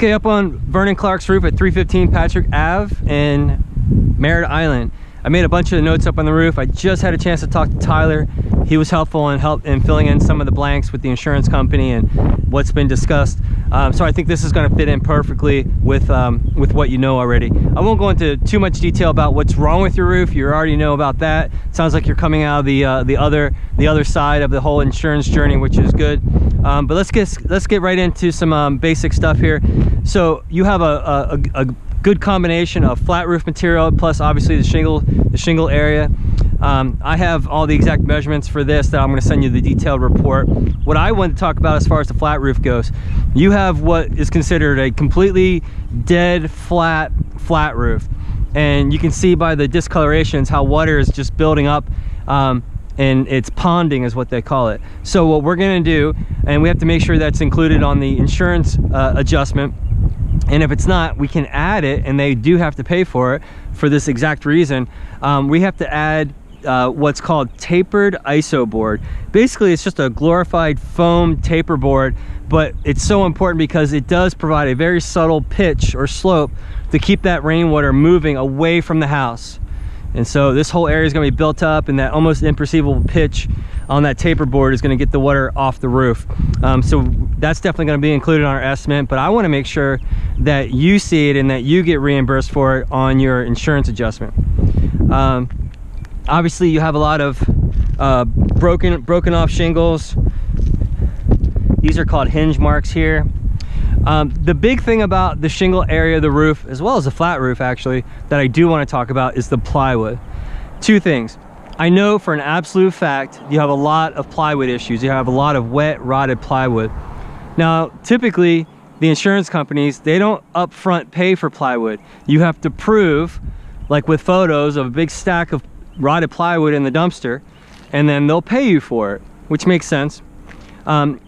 Okay, up on Vernon Clark's roof at 315 Patrick Ave in Merritt Island. I made a bunch of notes up on the roof. I just had a chance to talk to Tyler. He was helpful in filling in some of the blanks with the insurance company and what's been discussed. So I think this is going to fit in perfectly with what you know already. I won't go into too much detail about what's wrong with your roof. You already know about that. It sounds like you're coming out of the other side of the whole insurance journey, which is good. But let's get right into some basic stuff here. So you have a good combination of flat roof material plus obviously the shingle area. I have all the exact measurements for this that I'm going to send you the detailed report. What I want to talk about as far as the flat roof goes, you have what is considered a completely dead flat roof, and you can see by the discolorations how water is just building up, and it's ponding is what they call it. So what we're going to do, and we have to make sure that's included on the insurance adjustment, and if it's not, we can add it, and they do have to pay for it for this exact reason. We have to add what's called tapered iso board. Basically, it's just a glorified foam taper board, but it's so important because it does provide a very subtle pitch or slope to keep that rainwater moving away from the house. And so this whole area is going to be built up, and that almost imperceivable pitch on that taper board is going to get the water off the roof. So that's definitely going to be included on our estimate, but I want to make sure that you see it and that you get reimbursed for it on your insurance adjustment. Obviously you have a lot of broken off shingles. These are called hinge marks here. The big thing about the shingle area of the roof, as well as the flat roof actually, that I do want to talk about is the plywood. Two things. I know for an absolute fact you have a lot of plywood issues. You have a lot of wet, rotted plywood. Now, typically the insurance companies, they don't upfront pay for plywood. You have to prove, like with photos of a big stack of rotted plywood in the dumpster, and then they'll pay you for it, which makes sense.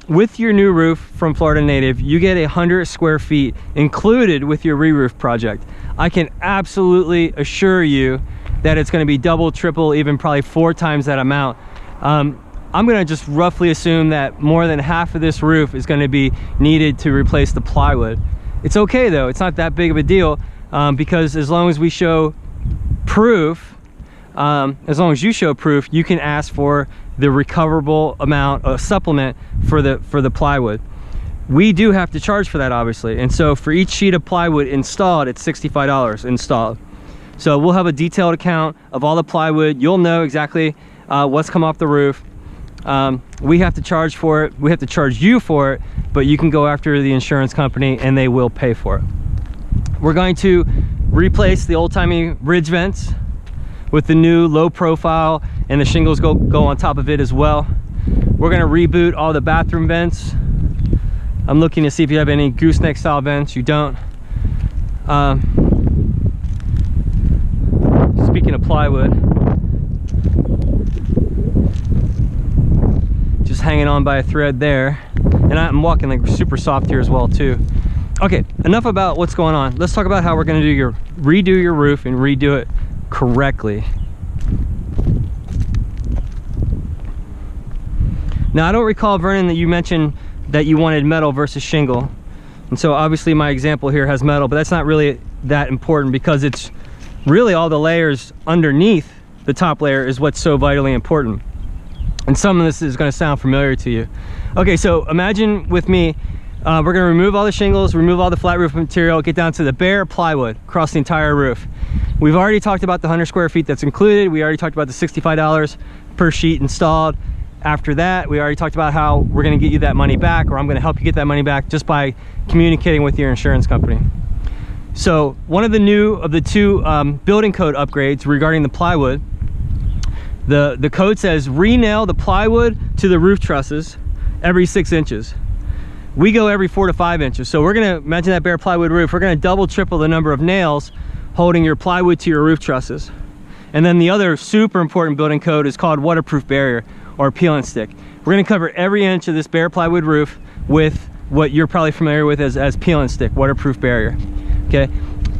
With your new roof from Florida Native, you get 100 square feet included with your re-roof project. I can absolutely assure you that it's going to be double, triple, even probably 4 times that amount. I'm going to just roughly assume that more than half of this roof is going to be needed to replace the plywood. It's okay though, it's not that big of a deal, because as long as we show proof, as long as you show proof, you can ask for the recoverable amount of supplement for the plywood. We do have to charge for that, obviously, and so for each sheet of plywood installed, it's $65 installed. So we'll have a detailed account of all the plywood. You'll know exactly what's come off the roof. We have to charge for it. We have to charge you for it, but you can go after the insurance company and they will pay for it. We're going to replace the old-timey ridge vents with the new low profile, and the shingles go on top of it as well. We're going to reboot all the bathroom vents. I'm looking to see if you have any gooseneck style vents. You don't. Speaking of plywood, just hanging on by a thread there, and I'm walking like super soft here as well too. Okay, enough about what's going on. Let's talk about how we're going to redo your roof and redo it correctly. Now, I don't recall, Vernon, that you mentioned that you wanted metal versus shingle, and so obviously my example here has metal, but that's not really that important because it's really all the layers underneath the top layer is what's so vitally important. And some of this is going to sound familiar to you. Okay, so imagine with me, we're going to remove all the shingles, remove all the flat roof material, get down to the bare plywood across the entire roof. We've already talked about the 100 square feet that's included. We already talked about the $65 per sheet installed. After that, we already talked about how we're going to get you that money back, or I'm going to help you get that money back just by communicating with your insurance company. So one of the two building code upgrades regarding the plywood, the code says re-nail the plywood to the roof trusses every 6 inches. We go every 4 to 5 inches. So we're going to, imagine that bare plywood roof, we're going to double, triple the number of nails holding your plywood to your roof trusses. And then the other super important building code is called waterproof barrier, or peel and stick. We're going to cover every inch of this bare plywood roof with what you're probably familiar with as peel and stick, waterproof barrier. Okay,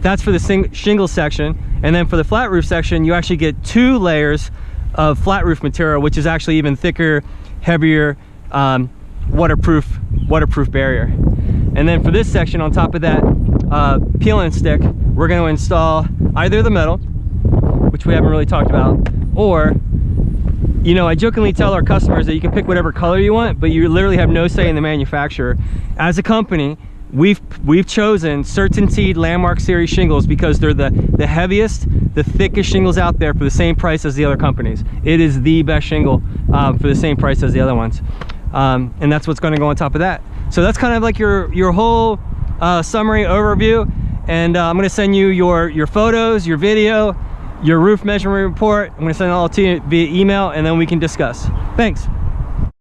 that's for the shingle section. And then for the flat roof section, you actually get 2 layers of flat roof material, which is actually even thicker, heavier, waterproof barrier. And then for this section on top of that peel and stick, we're going to install either the metal, which we haven't really talked about, or, you know, I jokingly tell our customers that you can pick whatever color you want, but you literally have no say in the manufacturer. As a company, we've chosen CertainTeed Landmark Series shingles because they're the heaviest, the thickest shingles out there for the same price as the other companies. It is the best shingle for the same price as the other ones. And that's what's going to go on top of that. So that's kind of like your whole summary overview. And I'm going to send you your photos, your video, your roof measurement report. I'm going to send it all to you via email, and then we can discuss. Thanks.